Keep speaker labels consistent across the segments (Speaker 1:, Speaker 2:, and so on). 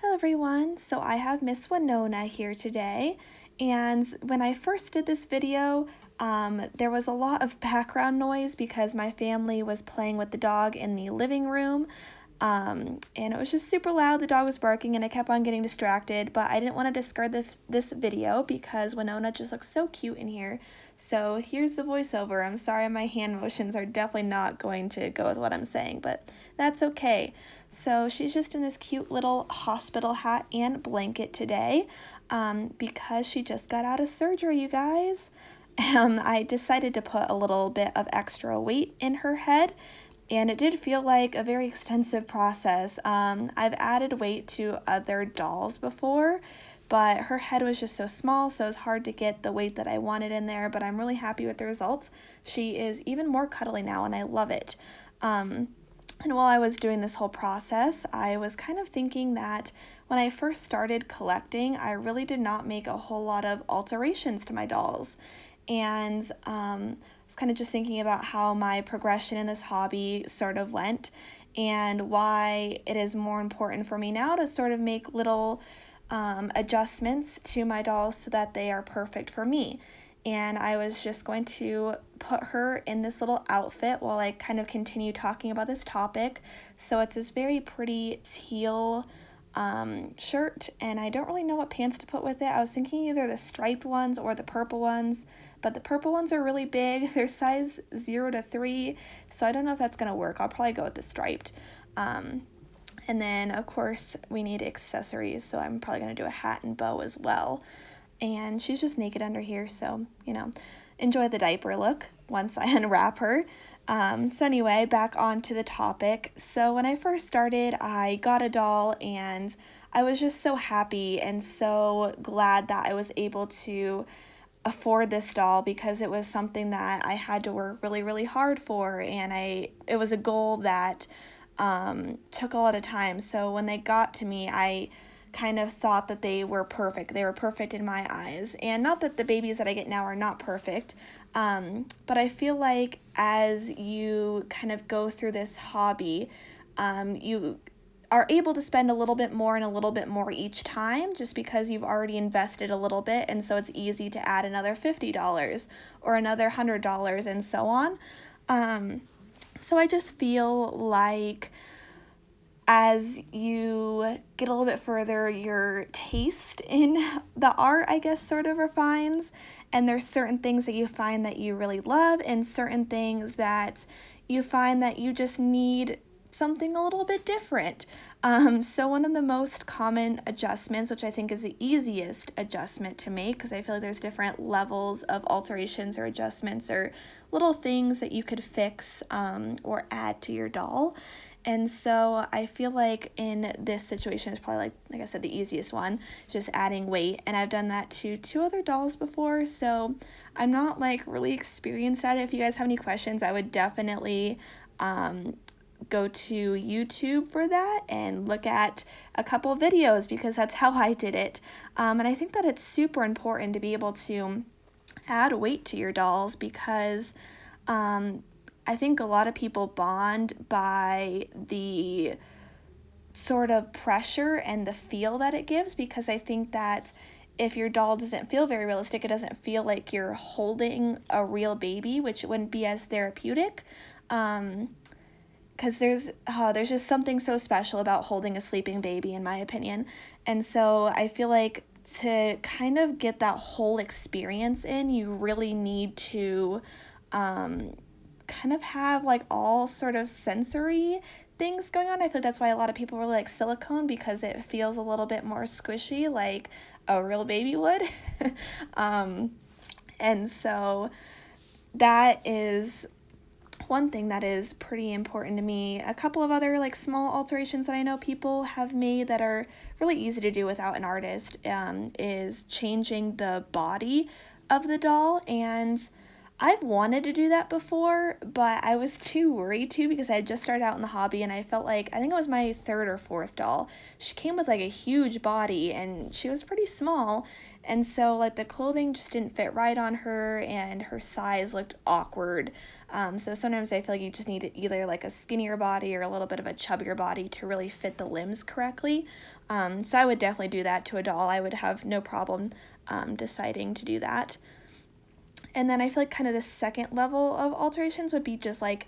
Speaker 1: Hello everyone, so I have Miss Winona here today, and when I first did this video, there was a lot of background noise because my family was playing with the dog in the living room, and it was just super loud. The dog was barking and I kept on getting distracted, but I didn't want to discard this video because Winona just looks so cute in here. So here's the voiceover. I'm sorry my hand motions are definitely not going to go with what I'm saying, but that's okay. So she's just in this cute little hospital hat and blanket today because she just got out of surgery, you guys. I decided to put a little bit of extra weight in her head, and it did feel like a very extensive process. I've added weight to other dolls before, but her head was just so small, so it was hard to get the weight that I wanted in there, but I'm really happy with the results. She is even more cuddly now, and I love it. And while I was doing this whole process, I was kind of thinking that when I first started collecting, I really did not make a whole lot of alterations to my dolls. And I was kind of just thinking about how my progression in this hobby sort of went and why it is more important for me now to sort of make little adjustments to my dolls so that they are perfect for me. And I was just going to put her in this little outfit while I kind of continue talking about this topic. So it's this very pretty teal shirt, and I don't really know what pants to put with it. I was thinking either the striped ones or the purple ones, but the purple ones are really big. They're size 0 to 3, so I don't know if that's going to work. I'll probably go with the striped. And then, of course, we need accessories, so I'm probably going to do a hat and bow as well. And she's just naked under here, so, enjoy the diaper look once I unwrap her. So anyway, back on to the topic. So when I first started, I got a doll, and I was just so happy and so glad that I was able to afford this doll because it was something that I had to work really, really hard for, and it was a goal that took a lot of time. So when they got to me, I kind of thought that they were perfect. They were perfect in my eyes. And not that the babies that I get now are not perfect, but I feel like as you kind of go through this hobby, you are able to spend a little bit more and a little bit more each time just because you've already invested a little bit, and so it's easy to add another $50 or another $100 and so on. So I just feel like as you get a little bit further, your taste in the art, I guess, sort of refines, and there's certain things that you find that you really love and certain things that you find that you just need something a little bit different. So one of the most common adjustments, which I think is the easiest adjustment to make, because I feel like there's different levels of alterations or adjustments or little things that you could fix or add to your doll. And so I feel like in this situation, it's probably like I said, the easiest one, just adding weight. And I've done that to 2 other dolls before, so I'm not like really experienced at it. If you guys have any questions, I would definitely go to YouTube for that and look at a couple of videos because that's how I did it. And I think that it's super important to be able to add weight to your dolls because I think a lot of people bond by the sort of pressure and the feel that it gives, because I think that if your doll doesn't feel very realistic, it doesn't feel like you're holding a real baby, which wouldn't be as therapeutic. Because there's just something so special about holding a sleeping baby, in my opinion. And so I feel like to kind of get that whole experience in, you really need to kind of have like all sort of sensory things going on. I feel like that's why a lot of people really like silicone, because it feels a little bit more squishy like a real baby would. And so that is one thing that is pretty important to me. A couple of other like small alterations that I know people have made that are really easy to do without an artist is changing the body of the doll. And I've wanted to do that before, but I was too worried to because I had just started out in the hobby and I felt like, I think it was my third or fourth doll. She came with like a huge body and she was pretty small. And so like the clothing just didn't fit right on her and her size looked awkward. So sometimes I feel like you just need either like a skinnier body or a little bit of a chubbier body to really fit the limbs correctly. So I would definitely do that to a doll. I would have no problem deciding to do that. And then I feel like kind of the second level of alterations would be just like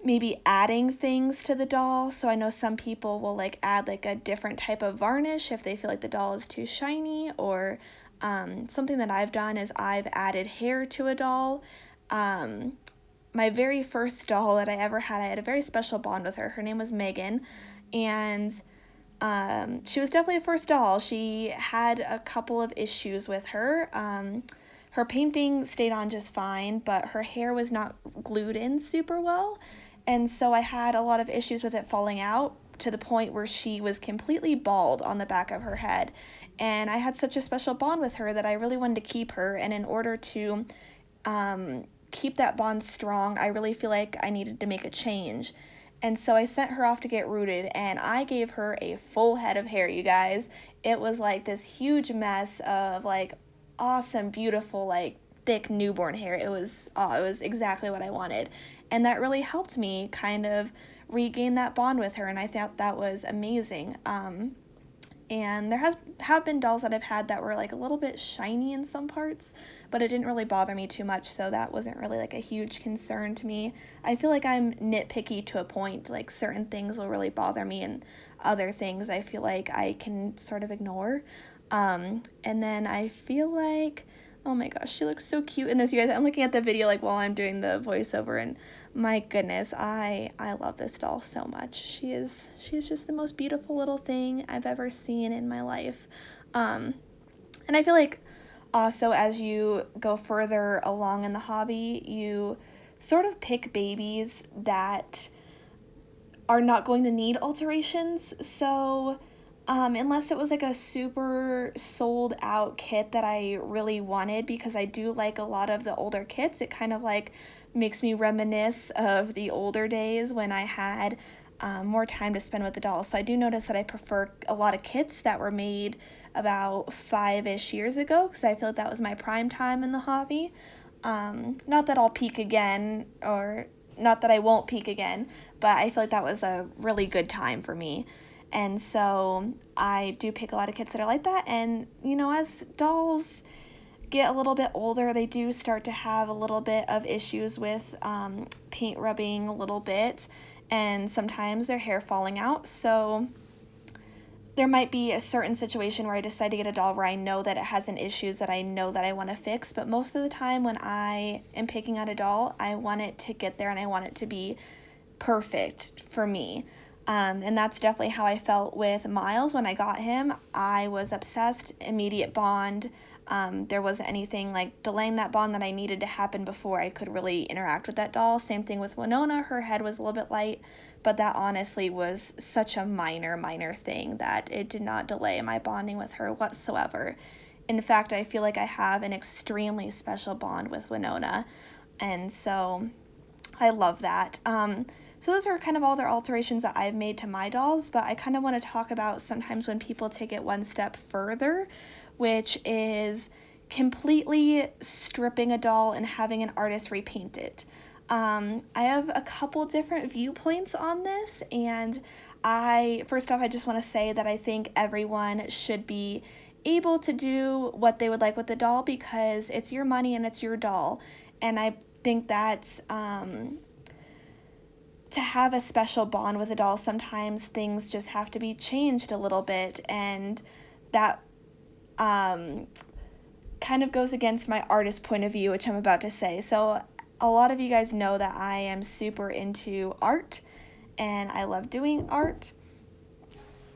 Speaker 1: maybe adding things to the doll. So I know some people will like add like a different type of varnish if they feel like the doll is too shiny, or something that I've done is I've added hair to a doll. My very first doll that I ever had, I had a very special bond with her. Her name was Megan, and she was definitely a first doll. She had a couple of issues with her. Her painting stayed on just fine, but her hair was not glued in super well, and so I had a lot of issues with it falling out to the point where she was completely bald on the back of her head. And I had such a special bond with her that I really wanted to keep her, and in order to keep that bond strong, I really feel like I needed to make a change. And so I sent her off to get rooted, and I gave her a full head of hair, you guys. It was like this huge mess of like awesome, beautiful, like thick newborn hair. It was exactly what I wanted. And that really helped me kind of regain that bond with her, and I thought that was amazing. And there have been dolls that I've had that were like a little bit shiny in some parts, but it didn't really bother me too much, so that wasn't really like a huge concern to me. I feel like I'm nitpicky to a point, like certain things will really bother me and other things I feel like I can sort of ignore. And then I feel like, oh my gosh, she looks so cute in this, you guys. I'm looking at the video like while I'm doing the voiceover, and my goodness, I love this doll so much. She is just the most beautiful little thing I've ever seen in my life. And I feel like also as you go further along in the hobby, you sort of pick babies that are not going to need alterations. So unless it was like a super sold out kit that I really wanted, because I do like a lot of the older kits, it kind of like makes me reminisce of the older days when I had more time to spend with the dolls. So I do notice that I prefer a lot of kits that were made about 5-ish years ago, because I feel like that was my prime time in the hobby. Not that I'll peak again, or not that I won't peak again, but I feel like that was a really good time for me. And so I do pick a lot of kits that are like that. And, you know, as dolls get a little bit older, they do start to have a little bit of issues with paint rubbing a little bit, and sometimes their hair falling out. So there might be a certain situation where I decide to get a doll where I know that it has an issues that I know that I want to fix. But most of the time when I am picking out a doll, I want it to get there and I want it to be perfect for me. And that's definitely how I felt with Miles when I got him. I was obsessed, immediate bond. There wasn't anything like delaying that bond that I needed to happen before I could really interact with that doll. Same thing with Winona. Her head was a little bit light, but that honestly was such a minor thing that it did not delay my bonding with her whatsoever. In fact, I feel like I have an extremely special bond with Winona, and so I love that. So those are kind of all the alterations that I've made to my dolls, but I kind of want to talk about sometimes when people take it one step further, which is completely stripping a doll and having an artist repaint it. I have a couple different viewpoints on this, and first off, I just want to say that I think everyone should be able to do what they would like with the doll, because it's your money and it's your doll, and I think that's to have a special bond with a doll, sometimes things just have to be changed a little bit, and that kind of goes against my artist point of view, which I'm about to say. So a lot of you guys know that I am super into art, and I love doing art.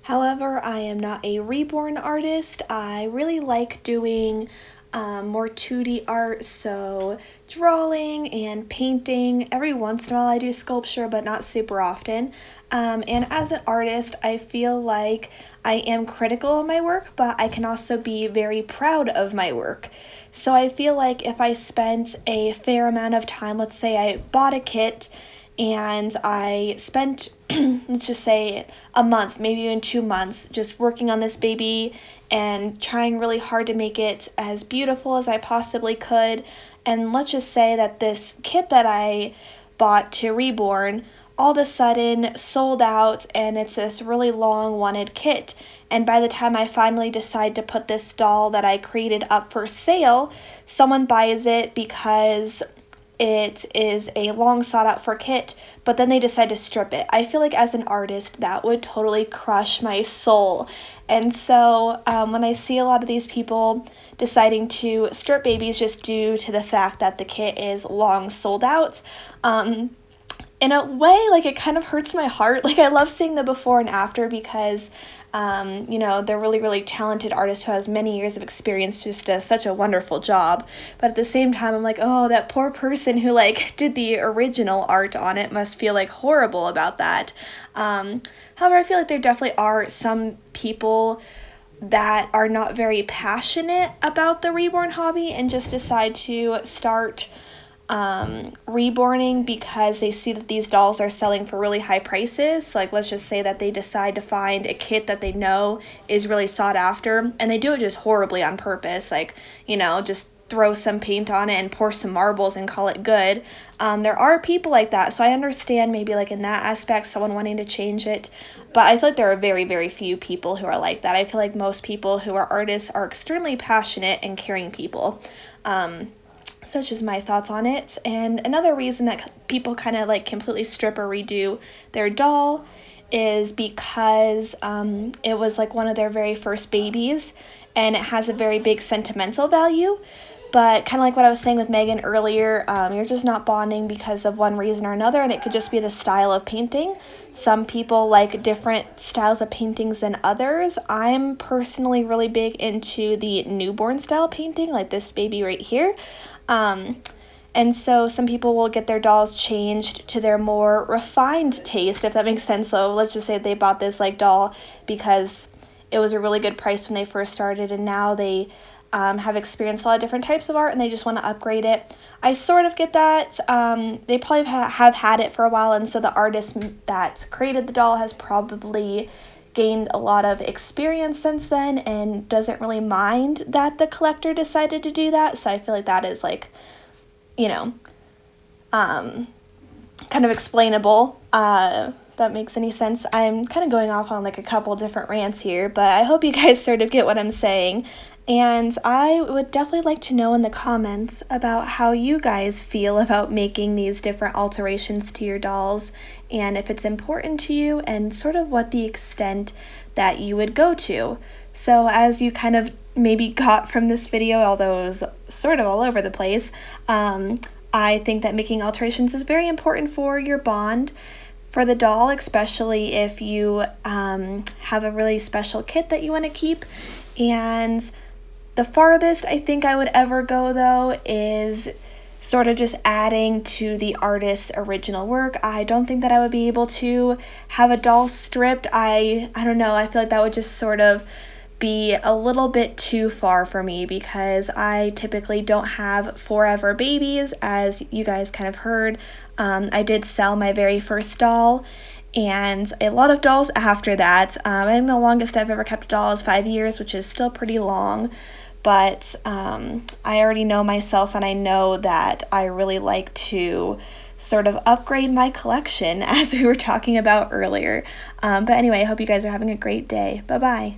Speaker 1: However, I am not a Reborn artist. I really like doing more 2D art, so drawing and painting. Every once in a while I do sculpture, but not super often. And as an artist, I feel like I am critical of my work, but I can also be very proud of my work. So I feel like if I spent a fair amount of time, let's say I bought a kit and I spent, let's just say, a month, maybe even 2 months, just working on this baby and trying really hard to make it as beautiful as I possibly could. And let's just say that this kit that I bought to Reborn all of a sudden sold out, and it's this really long wanted kit. And by the time I finally decide to put this doll that I created up for sale, someone buys it because it is a long sought out for kit, but then they decide to strip it. I feel like as an artist, that would totally crush my soul. And so when I see a lot of these people deciding to strip babies just due to the fact that the kit is long sold out, in a way, like, it kind of hurts my heart. Like, I love seeing the before and after because, you know, they're really, really talented artists who has many years of experience, just does such a wonderful job. But at the same time, I'm like, oh, that poor person who, like, did the original art on it must feel, like, horrible about that. However, I feel like there definitely are some people that are not very passionate about the reborn hobby and just decide to start reborning because they see that these dolls are selling for really high prices. Like, let's just say that they decide to find a kit that they know is really sought after, and they do it just horribly on purpose, like, you know, just throw some paint on it and pour some marbles and call it good. There are people like that, so I understand maybe, like, in that aspect, someone wanting to change it, but I feel like there are very, very few people who are like that. I feel like most people who are artists are extremely passionate and caring people. So it's just my thoughts on it. And another reason that people kind of like completely strip or redo their doll is because it was like one of their very first babies and it has a very big sentimental value. But kind of like what I was saying with Megan earlier, you're just not bonding because of one reason or another, and it could just be the style of painting. Some people like different styles of paintings than others. I'm personally really big into the newborn style painting, like this baby right here. And so some people will get their dolls changed to their more refined taste, if that makes sense. So let's just say they bought this like doll because it was a really good price when they first started, and now they have experienced a lot of different types of art and they just want to upgrade it. I sort of get that. They probably have had it for a while, and so the artist that created the doll has probably gained a lot of experience since then and doesn't really mind that the collector decided to do that. So I feel like that is, like, you know, kind of explainable. That makes any sense. I'm kind of going off on like a couple different rants here, but I hope you guys sort of get what I'm saying. And I would definitely like to know in the comments about how you guys feel about making these different alterations to your dolls, and if it's important to you, and sort of what the extent that you would go to. So as you kind of maybe got from this video, although it was sort of all over the place, I think that making alterations is very important for your bond for the doll, especially if you have a really special kit that you want to keep. And the farthest I think I would ever go, though, is sort of just adding to the artist's original work. I don't think that I would be able to have a doll stripped. I don't know, I feel like that would just sort of be a little bit too far for me because I typically don't have forever babies, as you guys kind of heard. I did sell my very first doll and a lot of dolls after that. I think the longest I've ever kept a doll is 5 years, which is still pretty long. But I already know myself, and I know that I really like to sort of upgrade my collection, as we were talking about earlier. But anyway, I hope you guys are having a great day. Bye-bye.